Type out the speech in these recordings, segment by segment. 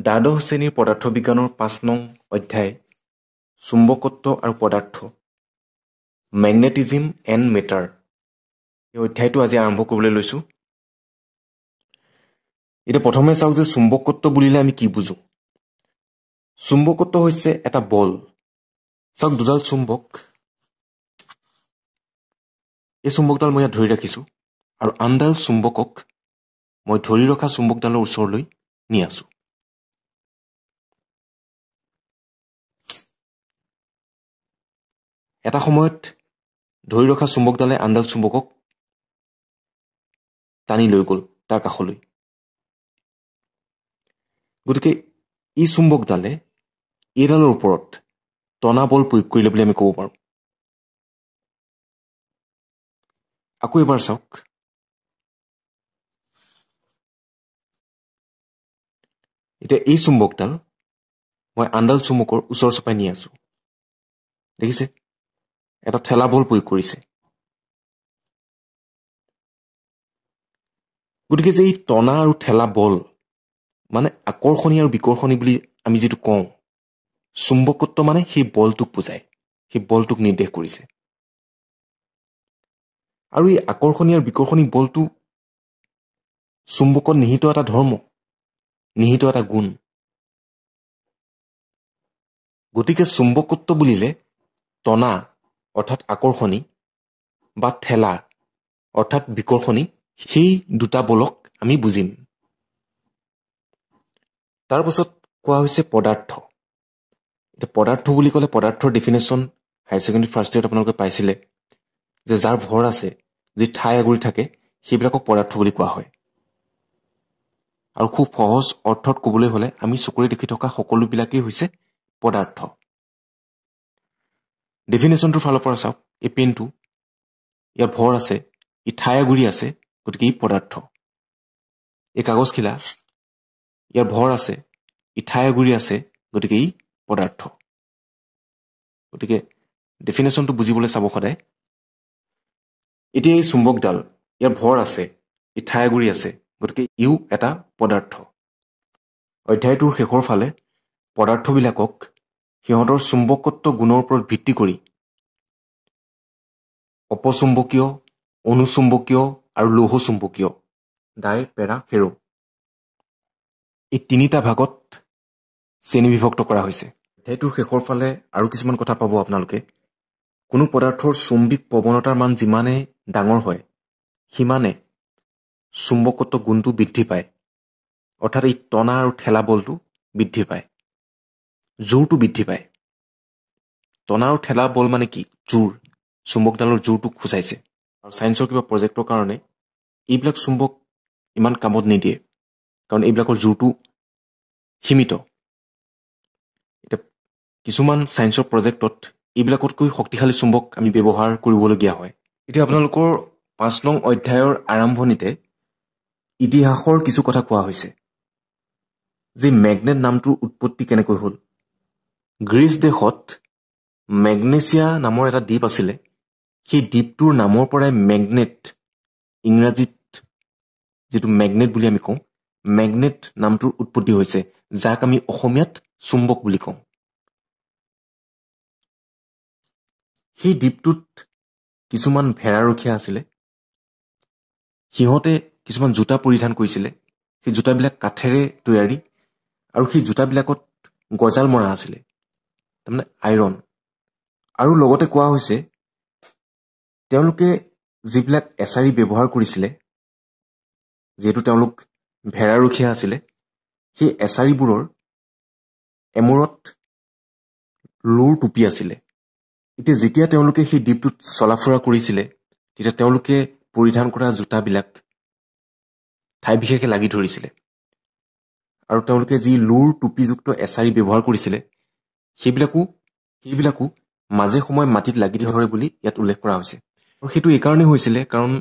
দ্বাদশ শ্ৰেণীৰ পদাৰ্থ বিজ্ঞানৰ ৫ নং অধ্যায় চুম্বকত্ব আৰু পদাৰ্থ মেগনেটিজিম এণ্ড মেটাৰ এই অধ্যায়টো আজি আৰম্ভ কৰিবলৈ লৈছোঁ। এতিয়া প্ৰথমে চাওক যে চুম্বকত্ব বুলিলে আমি কি বুজো। চুম্বকত্ব হৈছে এটা বল। চাওক দুডাল চুম্বক, এই চুম্বকডাল মই ইয়াত ধৰি ৰাখিছোঁ আৰু আনডাল চুম্বকক মই ধৰি ৰখা চুম্বকডালৰ ওচৰলৈ নি আছোঁ। এটা সময়ত ধৰি ৰখা চুম্বকডালে আনডাল চুম্বকক টানি লৈ গ'ল তাৰ কাষলৈ। গতিকে এই চুম্বকডালে এইডালৰ ওপৰত টনা বল প্ৰয়োগ কৰিলে বুলি আমি ক'ব পাৰোঁ। আকৌ এবাৰ চাওক, এতিয়া এই চুম্বকডাল মই আনডাল চুম্বকৰ ওচৰ চপাই নি আছোঁ। দেখিছে, এটা ঠেলা বল প্ৰয়োগ কৰিছে। গতিকে যে এই টনা আৰু ঠেলা বল মানে আকৰ্ষণী আৰু বিকৰ্ষণী বুলি আমি যিটো কওঁ, চুম্বকত্ব মানে সেই বলটোক বুজায়, সেই বলটোক নিৰ্দেশ কৰিছে। আৰু এই আকৰ্ষণী আৰু বিকৰ্ষণী বলটো চুম্বকত নিহিত এটা ধৰ্ম, নিহিত এটা গুণ। গতিকে চুম্বকত্ব বুলিলে টনা অৰ্থাৎ আকৰ্ষণী বা ঠেলা অৰ্থাৎ বিকৰ্ষণী, সেই দুটা বলক আমি বুজিম। তাৰ পাছত কোৱা হৈছে পদাৰ্থ। এতিয়া পদাৰ্থ বুলি ক'লে পদাৰ্থৰ ডেফিনেশ্যন হায়াৰ ছেকেণ্ডেৰী ফাৰ্ষ্ট ইয়েৰত আপোনালোকে পাইছিলে যে যাৰ ভৰ আছে, যি ঠাই আগুৰি থাকে, সেইবিলাকক পদাৰ্থ বুলি কোৱা হয়। আৰু খুব সহজ অৰ্থত ক'বলৈ হ'লে আমি চকুৰে দেখি থকা সকলোবিলাকেই হৈছে পদাৰ্থ। ডেফিনেশ্যনটোৰ ফালৰ পৰা চাওক, এই পেনটো ইয়াৰ ভৰ আছে, ই ঠাই আগুৰি আছে, গতিকে ই পদাৰ্থ। এই কাগজখিলা ইয়াৰ ভৰ আছে, ই ঠাই আগুৰি আছে, গতিকে ই পদাৰ্থ। গতিকে ডেফিনেশ্যনটো বুজিবলৈ চাব সদায়। এতিয়া এই চুম্বকডাল ইয়াৰ ভৰ আছে, ই ঠাই আগুৰি আছে, গতিকে ইও এটা পদাৰ্থ। অধ্যায়টোৰ শেষৰ ফালে পদাৰ্থবিলাকক সিহঁতৰ চুম্বকত্ব গুণৰ ওপৰত ভিত্তি কৰি অপচুম্বকীয়, অনুচুম্বকীয় আৰু লৌহ চুম্বকীয় ডাই পেৰা ফেৰ এই তিনিটা ভাগত শ্ৰেণীবিভক্ত কৰা হৈছে। অধ্যায়টোৰ শেষৰ ফালে আৰু কিছুমান কথা পাব আপোনালোকে। কোনো পদাৰ্থৰ চুম্বিক প্ৰৱণতাৰ মান যিমানে ডাঙৰ হয়, সিমানে চুম্বকত্ব গুণটো বৃদ্ধি পায়, অৰ্থাৎ এই টনা আৰু ঠেলা বলটো বৃদ্ধি পায়, জোৰটো বৃদ্ধি পায়। টনা আৰু ঠেলা বল মানে কি? জোৰ, চুম্বকডালৰ জোৰটোক সূচাইছে। আৰু ছায়েন্সৰ কিবা প্ৰজেক্টৰ কাৰণে এইবিলাক চুম্বক ইমান কামত নিদিয়ে, কাৰণ এইবিলাকৰ জোৰটো সীমিত। এতিয়া কিছুমান ছায়েন্সৰ প্ৰজেক্টত এইবিলাকতকৈ শক্তিশালী চুম্বক আমি ব্যৱহাৰ কৰিবলগীয়া হয়। এতিয়া আপোনালোকৰ ৫ নং অধ্যায়ৰ আৰম্ভণিতে ইতিহাসৰ কিছু কথা কোৱা হৈছে, যে মেগনেট নামটোৰ উৎপত্তি কেনেকৈ হ'ল। গ্ৰীচ দেশত মেগনেছিয়া নামৰ এটা দ্বীপ আছিলে। সেই দ্বীপটোৰ নামৰ পৰাই মেগনেট, ইংৰাজীত যিটো মেগনেট বুলি আমি কওঁ, মেগনেট নামটোৰ উৎপত্তি হৈছে, যাক আমি অসমীয়াত চুম্বক বুলি কওঁ। সেই দ্বীপটোত কিছুমান ভেড়াৰখীয়া আছিলে। সিহঁতে কিছুমান জোতা পৰিধান কৰিছিলে। সেই জোতাবিলাক কাঠেৰে তৈয়াৰী, আৰু সেই জোতাবিলাকত গজাল মৰা আছিলে, তাৰমানে আইৰণ। আৰু লগতে কোৱা হৈছে তেওঁলোকে যিবিলাক এছাৰি ব্যৱহাৰ কৰিছিলে, যিহেতু তেওঁলোক ভেড়াৰখীয়া আছিলে, সেই এছাৰিবোৰৰ এমূৰত লোৰ টুপি আছিলে। এতিয়া যেতিয়া তেওঁলোকে সেই দ্বীপটোত চলাফুৰা কৰিছিলে, তেতিয়া তেওঁলোকে পৰিধান কৰা জোতাবিলাক ঠাই বিশেষে লাগি ধৰিছিলে। আৰু তেওঁলোকে যি লোৰ টুপিযুক্ত এছাৰি ব্যৱহাৰ কৰিছিলে, সেইবিলাকো মাজে সময়ে মাটিত লাগি ধৰে বুলি ইয়াত উল্লেখ কৰা হৈছে। আৰু সেইটো এইকাৰণেই হৈছিলে কাৰণ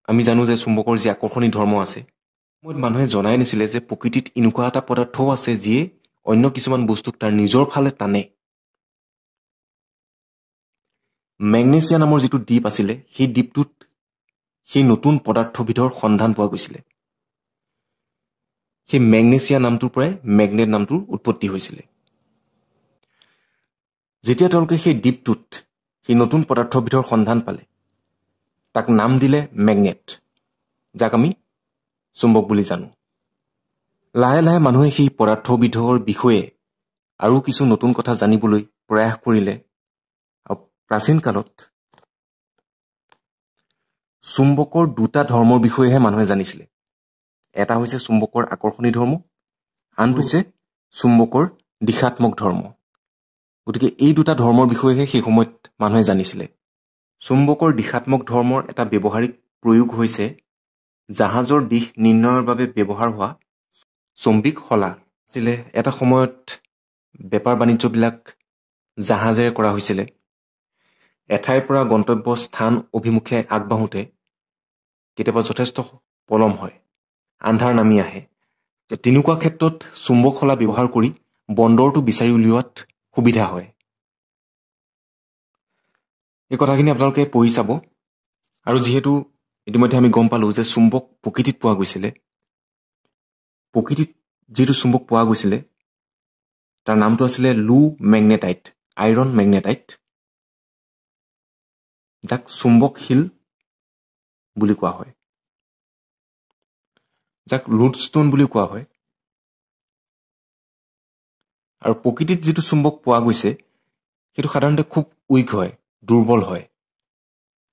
আমি জানো যে চুম্বকৰ যি আকৰ্ষণী ধৰ্ম আছে, মানুহে জনাই নাছিলে যে প্ৰকৃতিত এনেকুৱা এটা পদাৰ্থও আছে যিয়ে অন্য কিছুমান বস্তুক তাৰ নিজৰ ফালে টানে। মেগনেছিয়া নামৰ যিটো দ্বীপ আছিলে, সেই দ্বীপটোত সেই নতুন পদাৰ্থবিধৰ সন্ধান পোৱা গৈছিলে। সেই মেগনেছিয়া নামটোৰ পৰাই মেগনেট নামটোৰ উৎপত্তি হৈছিলে। যেতিয়া তেওঁলোকে সেই দ্বীপটোত সেই নতুন পদাৰ্থবিধৰ সন্ধান পালে, তাক নাম দিলে মেগনেট, যাক আমি চুম্বক বুলি জানো। লাহে লাহে মানুহে সেই পদাৰ্থবিধৰ বিষয়ে আৰু কিছু নতুন কথা জানিবলৈ প্ৰয়াস কৰিলে। আৰু প্ৰাচীন কালত চুম্বকৰ দুটা ধৰ্মৰ বিষয়েহে মানুহে জানিছিলে। এটা হৈছে চুম্বকৰ আকৰ্ষণী ধৰ্ম, আনটো হৈছে চুম্বকৰ দিশাত্মক ধৰ্ম। গতিকে এই দুটা ধৰ্মৰ বিষয়েহে সেই সময়ত মানুহে জানিছিলে। চুম্বকৰ দিশাত্মক ধৰ্মৰ এটা ব্যৱহাৰিক প্ৰয়োগ হৈছে জাহাজৰ দিশ নিৰ্ণয়ৰ বাবে ব্যৱহাৰ হোৱা চুম্বিক শলা। আছিলে এটা সময়ত বেপাৰ বাণিজ্যবিলাক জাহাজেৰে কৰা হৈছিলে। এঠাইৰ পৰা গন্তব্য স্থান অভিমুখে আগবাঢ়োতে কেতিয়াবা যথেষ্ট পলম হয়, আন্ধাৰ নামি আহে। তেনেকুৱা ক্ষেত্ৰত চুম্বক শলা ব্যৱহাৰ কৰি বন্দৰটো বিচাৰি উলিওৱাত সুবিধা হয়। এই কথাখিনি আপোনালোকে পঢ়ি চাব। আৰু যিহেতু ইতিমধ্যে আমি গম পালোঁ যে চুম্বক প্ৰকৃতিত পোৱা গৈছিলে, প্ৰকৃতিত যিটো চুম্বক পোৱা গৈছিলে তাৰ নামটো আছিলে লু মেগনেটাইট, আইৰণ মেগনেটাইট, যাক চুম্বকশীল বুলি কোৱা হয়, যাক লোডষ্টোন বুলি কোৱা হয়। আৰু প্ৰকৃতিত যিটো চুম্বক পোৱা গৈছে সেইটো সাধাৰণতে খুব উইক হয়, দুৰ্বল হয়।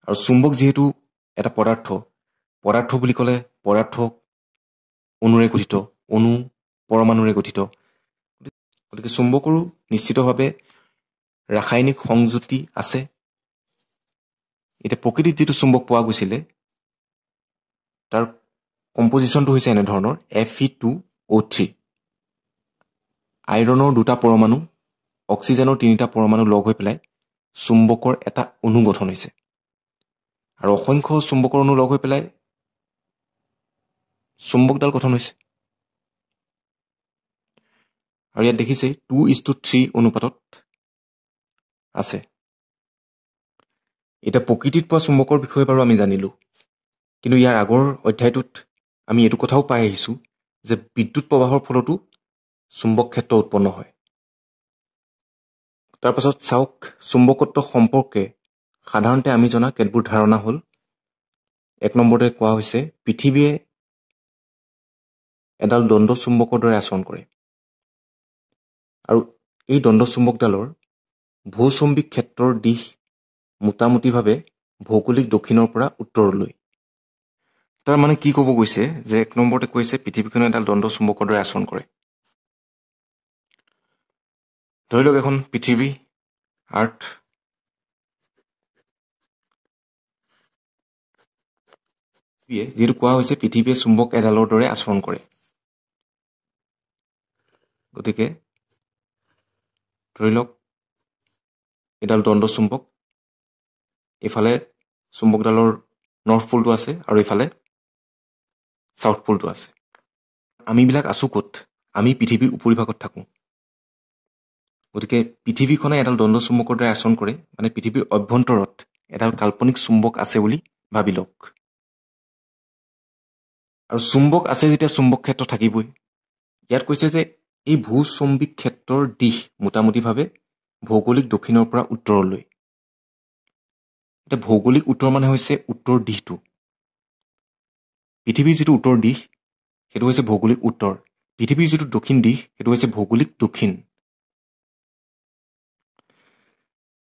আৰু চুম্বক যিহেতু এটা পদাৰ্থ বুলি ক'লে পদাৰ্থ অণুৰে গঠিত, অণু পৰমাণুৰে গঠিত। গতিকে চুম্বকৰো নিশ্চিতভাৱে ৰাসায়নিক সংযুতি আছে। এতিয়া প্ৰকৃতিত যিটো চুম্বক পোৱা গৈছিলে তাৰ কম্পজিশ্যনটো হৈছে এনেধৰণৰ Fe2O3, আইৰণৰ দুটা পৰমাণু, অক্সিজেনৰ তিনিটা পৰমাণু লগ হৈ পেলাই চুম্বকৰ এটা অণু গঠন হৈছে। আৰু অসংখ্য চুম্বকৰ অণু লগ হৈ পেলাই চুম্বকডাল গঠন হৈছে। আৰু ইয়াত দেখিছে 2:3 অনুপাতত আছে। এতিয়া প্ৰকৃতিত পোৱা চুম্বকৰ বিষয়ে বাৰু আমি জানিলোঁ, কিন্তু ইয়াৰ আগৰ অধ্যায়টোত আমি এইটো কথাও পাই আহিছোঁ যে বিদ্যুৎ প্ৰবাহৰ ফলতো চুম্বক ক্ষেত্ৰ উৎপন্ন হয়। তাৰপাছত চাওক, চুম্বকত্ব সম্পৰ্কে সাধাৰণতে আমি জনা কেতবোৰ ধাৰণা হ'ল। 1 নম্বৰতে কোৱা হৈছে পৃথিৱীয়ে এডাল দণ্ড চুম্বকৰ দৰে আচৰণ কৰে। আৰু এই দণ্ড চুম্বকডালৰ ভূচুম্বিক ক্ষেত্ৰৰ দিশ মোটামুটিভাৱে ভৌগোলিক দক্ষিণৰ পৰা উত্তৰলৈ। তাৰ মানে কি ক'ব গৈছে যে 1 নম্বৰতে কৈছে পৃথিৱীখনে এডাল দণ্ড চুম্বকৰ দৰে আচৰণ কৰে। ধৰি লওক এখন পৃথিৱী, আৰ্থ, যিহেতু কোৱা হৈছে পৃথিৱীয়ে চুম্বক এডালৰ দৰে আচৰণ কৰে। গতিকে ধৰি লওক এডাল দণ্ড চুম্বক, এইফালে চুম্বকডালৰ নৰ্থ পোলটো আছে আৰু এইফালে চাউথ পোলটো আছে। আমিবিলাক আছোঁ ক'ত? আমি পৃথিৱীৰ উপৰিভাগত থাকোঁ। গতিকে পৃথিৱীখনে এডাল দণ্ড চুম্বকৰ দৰে আচৰণ কৰে, মানে পৃথিৱীৰ অভ্যন্তৰত এডাল কাল্পনিক চুম্বক আছে বুলি ভাবি লওক। আৰু চুম্বক আছে যেতিয়া চুম্বক ক্ষেত্ৰ থাকিবই। ইয়াত কৈছে যে এই ভূচুম্বিক ক্ষেত্ৰৰ দিশ মোটামুটিভাৱে ভৌগোলিক দক্ষিণৰ পৰা উত্তৰলৈ। এতিয়া ভৌগোলিক উত্তৰ মানে হৈছে উত্তৰ দিশটো। পৃথিৱীৰ যিটো উত্তৰ দিশ সেইটো হৈছে ভৌগোলিক উত্তৰ, পৃথিৱীৰ যিটো দক্ষিণ দিশ সেইটো হৈছে ভৌগোলিক দক্ষিণ।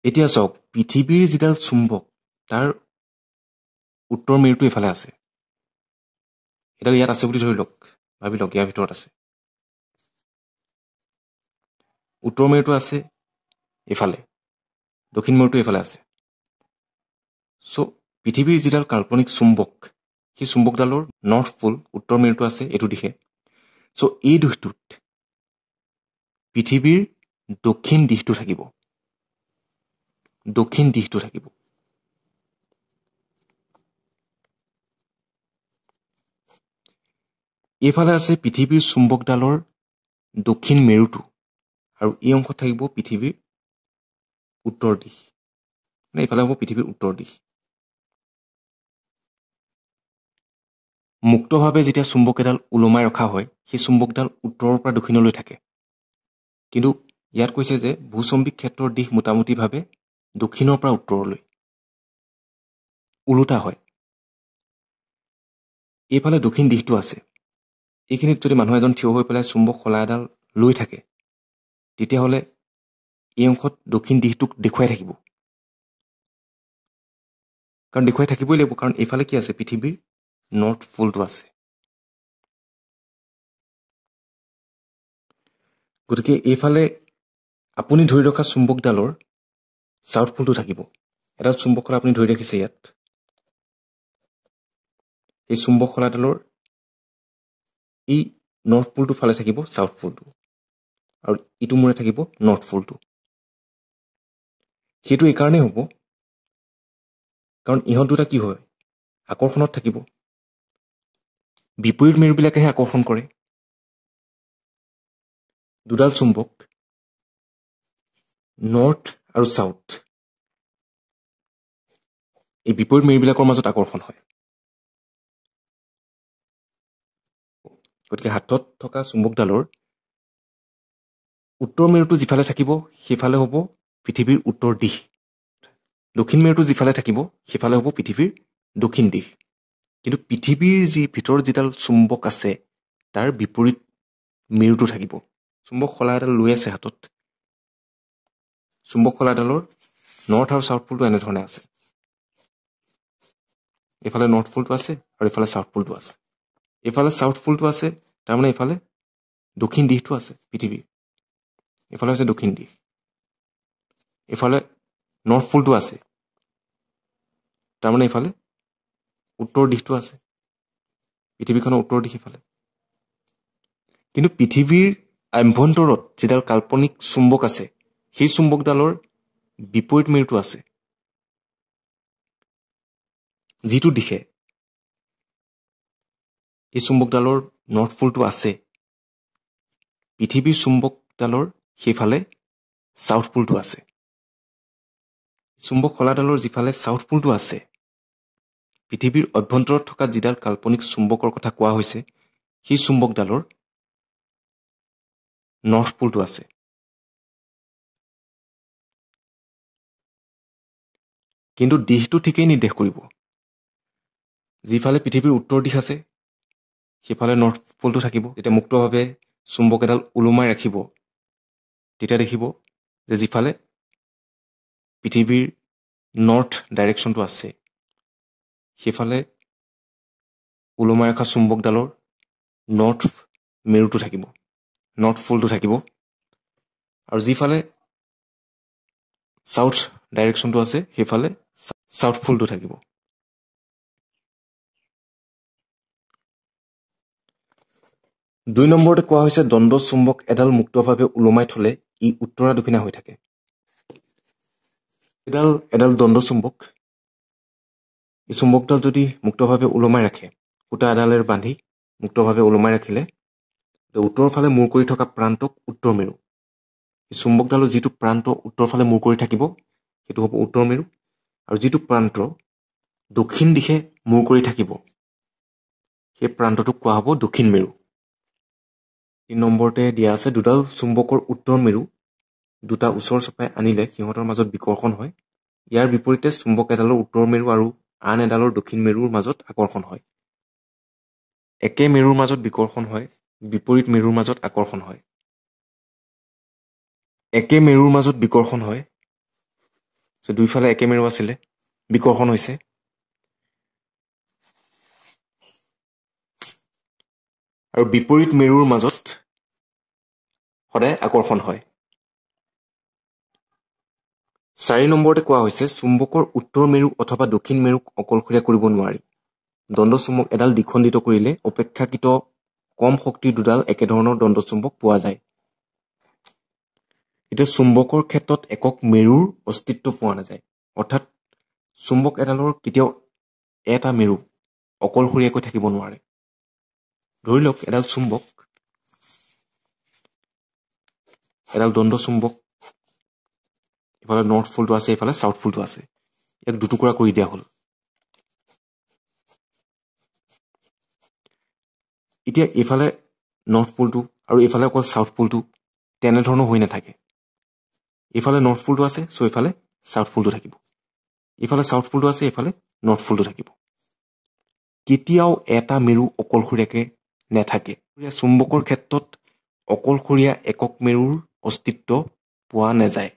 এতিয়া চাওক, পৃথিৱীৰ যিডাল চুম্বক তাৰ উত্তৰ মেৰুটো এইফালে আছে, এডাল ইয়াত আছে বুলি ধৰি লওক, ভাবি লওক ইয়াৰ ভিতৰত আছে। উত্তৰ মেৰুটো আছে এইফালে, দক্ষিণ মেৰুটো এইফালে আছে। চ' পৃথিৱীৰ যিডাল কাল্পনিক চুম্বক সেই চুম্বকডালৰ নৰ্থ পোল, উত্তৰ মেৰুটো আছে এইটো দিশে। চ' এই দিশটোত পৃথিৱীৰ দক্ষিণ দিশটো থাকিব, দক্ষিণ দিশটো থাকিব। এইফালে আছে পৃথিৱীৰ চুম্বকডালৰ দক্ষিণ মেৰুটো, আৰু এই অংশত থাকিব পৃথিৱীৰ উত্তৰ দিশ, মানে এইফালে হ'ব পৃথিৱীৰ উত্তৰ দিশ। মুক্তভাৱে যেতিয়া চুম্বক এডাল ওলমাই ৰখা হয় সেই চুম্বকডাল উত্তৰৰ পৰা দক্ষিণলৈ থাকে কিন্তু ইয়াত কৈছে যে ভূচম্বিক ক্ষেত্ৰৰ দিশ মোটামুটিভাৱে দক্ষিণৰ পৰা উত্তৰলৈ ওলোটা হয় এইফালে দক্ষিণ দিশটো আছে এইখিনিত যদি মানুহ এজন থিয় হৈ পেলাই চুম্বক শলা এডাল লৈ থাকে তেতিয়াহ'লে এই অংশত দক্ষিণ দিশটোক দেখুৱাই থাকিব কাৰণ দেখুৱাই থাকিবই লাগিব কাৰণ এইফালে কি আছে পৃথিৱীৰ নৰ্থ পোলটো আছে গতিকে এইফালে আপুনি ধৰি ৰখা চুম্বকডালৰ সাউথ পোলটো থাকিব এডাল চুম্বক শলা আপুনি ধৰি ৰাখিছে ইয়াত এই চুম্বক শলাডালৰ এই নৰ্থ পোলটো ফালে থাকিব সাউথ পোলটো আৰু ইটো মূৰে থাকিব নৰ্থ পোলটো সেইটো এই কাৰণেই হ'ব কাৰণ ইহঁত দুটা কি হয় আকৰ্ষণত থাকিব বিপৰীত মেৰুবিলাকেহে আকৰ্ষণ কৰে দুডাল চুম্বক নৰ্থ আৰু সাউথ এই বিপৰীত মেৰুবিলাকৰ মাজত আকৰ্ষণ হয় গতিকে হাতত থকা চুম্বকডালৰ উত্তৰ মেৰুটো যিফালে থাকিব সেইফালে হ'ব পৃথিৱীৰ উত্তৰ দিশ দক্ষিণ মেৰুটো যিফালে থাকিব সেইফালে হ'ব পৃথিৱীৰ দক্ষিণ দিশ কিন্তু পৃথিৱীৰ যি ভিতৰত যিডাল চুম্বক আছে তাৰ বিপৰীত মেৰুটো থাকিব চুম্বক শলা এডাল লৈ আছে হাতত চুম্বক শলাডালৰ নৰ্থ আৰু সাউথ পোলটো এনেধৰণে আছে এইফালে নৰ্থ পোলটো আছে আৰু এইফালে সাউথ পোলটো আছে এইফালে সাউথ পোলটো আছে তাৰমানে এইফালে দক্ষিণ দিশটো আছে পৃথিৱীৰ এইফালে হৈছে দক্ষিণ দিশ এইফালে নৰ্থ পোলটো আছে তাৰমানে এইফালে উত্তৰ দিশটো আছে পৃথিৱীখনৰ উত্তৰ দিশ এইফালে কিন্তু পৃথিৱীৰ আভ্যন্তৰত যিডাল কাল্পনিক চুম্বক আছে সেই চুম্বকডালৰ বিপৰীত মেৰুটো আছে যিটো দিশে এই চুম্বকডালৰ নৰ্থ পোলটো আছে পৃথিৱীৰ চুম্বকডালৰ সেইফালে সাউথ পোলটো আছে চুম্বক শলাডালৰ যিফালে সাউথ পোলটো আছে পৃথিৱীৰ অভ্যন্তৰত থকা যিডাল কাল্পনিক চুম্বকৰ কথা কোৱা হৈছে সেই চুম্বকডালৰ নৰ্থ পোলটো আছে কিন্তু দিশটো ঠিকেই নিৰ্দেশ কৰিব যিফালে পৃথিৱীৰ উত্তৰ দিশ আছে সেইফালে নৰ্থ পোলটো থাকিব যেতিয়া মুক্তভাৱে চুম্বক এডাল ওলোমাই ৰাখিব তেতিয়া দেখিব যে যিফালে পৃথিৱীৰ নৰ্থ ডাইৰেকশ্যনটো আছে সেইফালে ওলোমাই ৰখা চুম্বকডালৰ নৰ্থ মেৰুটো থাকিব নৰ্থ পোলটো থাকিব আৰু যিফালে সাউথ ডাইৰেকশ্যনটো আছে সেইফালে সাউথ পোলটো থাকিব দুই নম্বৰতে কোৱা হৈছে দ্বন্দ্ব চুম্বক এডাল মুক্তভাৱে ওলমাই থলে ই উত্তৰা দক্ষিণা হৈ থাকে এডাল দ্বন্দ্ব চুম্বক এই চুম্বকডাল যদি মুক্তভাৱে ওলমাই ৰাখে সূতা এডালেৰে বান্ধি মুক্তভাৱে ওলমাই ৰাখিলে উত্তৰৰ ফালে মূৰ কৰি থকা প্ৰান্তক উত্তৰ মেৰু এই চুম্বকডালৰ যিটো প্ৰান্ত উত্তৰ ফালে মূৰ কৰি থাকিব সেইটো হ'ব উত্তৰ মেৰু আৰু যিটো প্ৰান্ত দক্ষিণ দিশে মূৰ কৰি থাকিব সেই প্ৰান্তটোক কোৱা হ'ব দক্ষিণ মেৰু ৩ নম্বৰতে দিয়া আছে দুডাল চুম্বকৰ উত্তৰ মেৰু দুটা ওচৰ চপাই আনিলে সিহঁতৰ মাজত বিকৰ্ষণ হয় ইয়াৰ বিপৰীতে চুম্বক এডালৰ উত্তৰ মেৰু আৰু আন এডালৰ দক্ষিণ মেৰুৰ মাজত আকৰ্ষণ হয় একে মেৰুৰ মাজত বিকৰ্ষণ হয় বিপৰীত মেৰুৰ মাজত আকৰ্ষণ হয় একে মেৰুৰ মাজত বিকৰ্ষণ হয় দুইফালে একে মেৰু আছিলে বিকৰ্ষণ হৈছে আৰু বিপৰীত মেৰুৰ মাজত সদায় আকৰ্ষণ হয় 4 নম্বৰতে কোৱা হৈছে চুম্বকৰ উত্তৰ মেৰু অথবা দক্ষিণ মেৰুক অকলশৰীয়া কৰিব নোৱাৰি দ্বন্দ্ব চুম্বক এডাল দ্বিখণ্ডিত কৰিলে অপেক্ষাকৃত কম শক্তিৰ দুডাল একেধৰণৰ দ্বন্দ্ব চুম্বক পোৱা যায় এতিয়া চুম্বকৰ ক্ষেত্ৰত একক মেৰুৰ অস্তিত্ব পোৱা নাযায় অৰ্থাৎ চুম্বক এডালৰ কেতিয়াও এটা মেৰু অকলশৰীয়াকৈ থাকিব নোৱাৰে ধৰি লওক এডাল চুম্বক এডাল দ্বন্দ্ব চুম্বক ইফালে নৰ্থ পোলটো আছে ইফালে সাউথ পোলটো আছে ইয়াক দুটুকুৰা কৰি দিয়া হ'ল তেতিয়া এইফালে নৰ্থ পোলটো আৰু এইফালে অকল চাউথ পোলটো তেনেধৰণৰ হৈ নাথাকে। এইফালে নৰ্থ পোলটো আছে, চ' এইফালে চাউথ পোলটো থাকিব। এইফালে চাউথ পোলটো আছে, এইফালে নৰ্থ পোলটো থাকিব। কেতিয়াও এটা মেৰু অকলশৰীয়াকৈ নাথাকে। চুম্বকৰ ক্ষেত্ৰত অকলশৰীয়া একক মেৰুৰ অস্তিত্ব পোৱা নাযায়।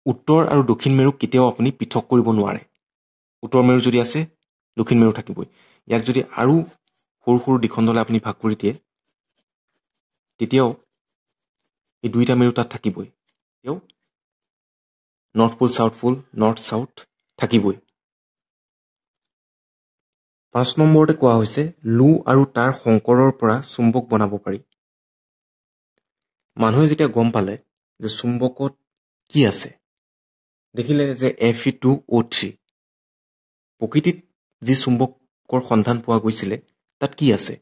উত্তৰ আৰু দক্ষিণ মেৰুক কেতিয়াও আপুনি পৃথক কৰিব নোৱাৰে। উত্তৰ মেৰু যদি আছে, দক্ষিণ মেৰু থাকিবই। ইয়াক যদি আৰু সৰু সৰু দ্বিখণ্ডলৈ আপুনি ভাগ কৰি দিয়ে, তেতিয়াও এই দুইটা মেৰু তাত থাকিবই। তেতিয়াও north pole, south pole, north south থাকিবই। 5 নম্বৰতে কোৱা হৈছে লো আৰু তাৰ সংকৰৰ পৰা চুম্বক বনাব পাৰি। মানুহে যেতিয়া গম পালে যে চুম্বকত কি আছে, দেখিলে যে Fe2O3, প্ৰকৃতিত যি চুম্বকৰ সন্ধান পোৱা গৈছিলে তাত কি আছে,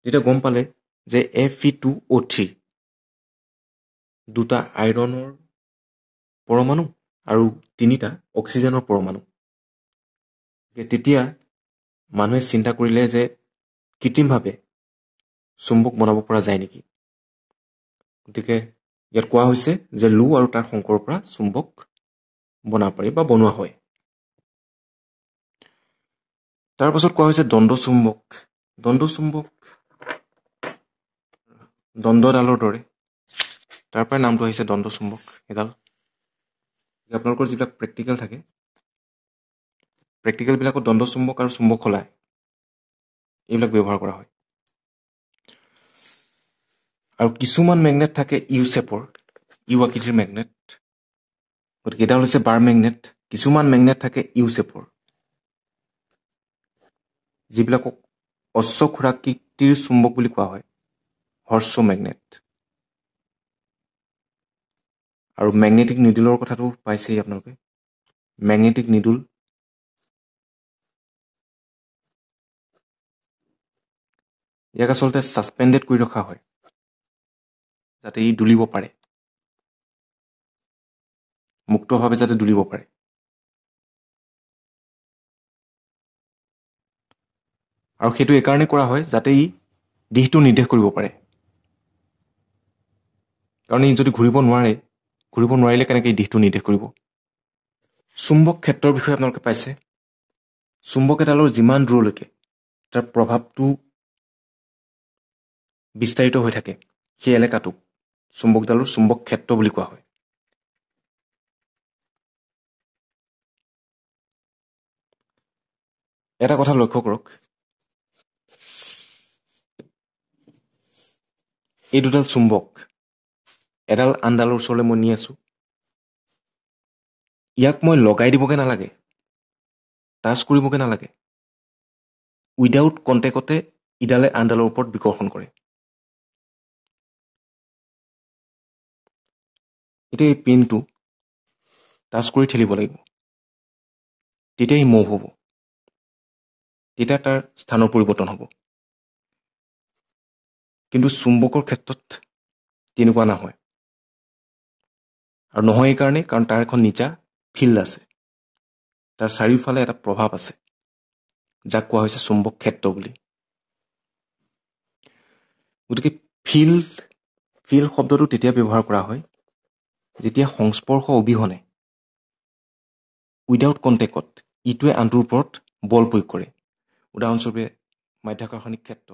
যেতিয়া গম পালে যে Fe2O3 দুটা আইৰণৰ পৰমাণু আৰু 3টা অক্সিজেনৰ পৰমাণু, তেতিয়া মানুহে চিন্তা কৰিলে যে কৃত্ৰিমভাৱে চুম্বক বনাব পৰা যায় নেকি। গতিকে ইয়াত কোৱা হৈছে যে লো আৰু তাৰ সংকৰৰ পৰা চুম্বক বনাব পাৰি বা বনোৱা হয়। তাৰ পাছত কোৱা হৈছে দ্বন্দ্ব চুম্বক। দ্বন্দ্ব চুম্বক দ্বন্দ্বডালৰ দৰে, তাৰ পৰাই নামটো আহিছে দ্বন্দ্ব চুম্বক। এডাল আপোনালোকৰ যিবিলাক প্ৰেক্টিকেল থাকে, প্ৰেক্টিকেলবিলাকত দ্বন্দ্ব চুম্বক আৰু চুম্বক খলা এইবিলাক ব্যৱহাৰ কৰা হয়। আৰু কিছুমান মেগনেট থাকে ইউ শেপৰ, ইউ আকৃতিৰ মেগনেট, গতিকে এডাল হৈছে বাৰ মেগনেট। কিছুমান মেগনেট থাকে ইউ শেপৰ, যিবিলাকক অশ্বক্ষুৰাকৃতিৰ চুম্বক বুলি কোৱা হয়, হৰ্ছ মেগনেট। আৰু মেগনেটিক নিডলৰ কথাটো পাইছেই আপোনালোকে। মেগনেটিক নিডল ইয়াক আচলতে ছাছপেণ্ডেড কৰি ৰখা হয় যাতে ই দুলিব পাৰে, মুক্তভাৱে যাতে দুলিব পাৰে। আৰু সেইটো এইকাৰণে কৰা হয় যাতে ই দিশটো নিৰ্দেশ কৰিব পাৰে, কাৰণ ই যদি ঘূৰিব নোৱাৰিলে কেনেকৈ এই দিশটো নিৰ্দেশ কৰিব। চুম্বক ক্ষেত্ৰৰ বিষয়ে আপোনালোকে পাইছে। চুম্বক এডালৰ যিমান দূৰলৈকে তাৰ প্ৰভাৱটো বিস্তাৰিত হৈ থাকে, সেই এলেকাটোক চুম্বকডালৰ চুম্বক ক্ষেত্ৰ বুলি কোৱা হয়। এটা কথা লক্ষ্য কৰক, এই দুডাল চুম্বক এডাল আনডালৰ ওচৰলৈ মই নি আছো। ইয়াক মই লগাই দিবগৈ নালাগে, টাচ কৰিবগৈ নালাগে। উইদাউট কণ্টেক্টতে ইডালে আনডালৰ ওপৰত বিকৰ্ষণ কৰে। এতিয়া এই পিনটো টাচ কৰি ঠেলিব লাগিব, তেতিয়া ই মুভ হ'ব, তেতিয়া তাৰ স্থানৰ পৰিৱৰ্তন হ'ব। কিন্তু চুম্বকৰ ক্ষেত্ৰত তেনেকুৱা নহয়, আৰু নহয় এইকাৰণেই কাৰণ তাৰ এখন নিজা ফিল্ড আছে, তাৰ চাৰিওফালে এটা প্ৰভাৱ আছে, যাক কোৱা হৈছে চুম্বক ক্ষেত্ৰ বুলি। গতিকে ফিল্ড শব্দটো তেতিয়া ব্যৱহাৰ কৰা হয় যেতিয়া সংস্পৰ্শ অবিহনে, উইদাউট কণ্টেক্টত ইটোৱে আনটোৰ ওপৰত বল প্ৰয়োগ কৰে। উদাহৰণস্বৰূপে মাধ্যাকৰ্ষণিক ক্ষেত্ৰ।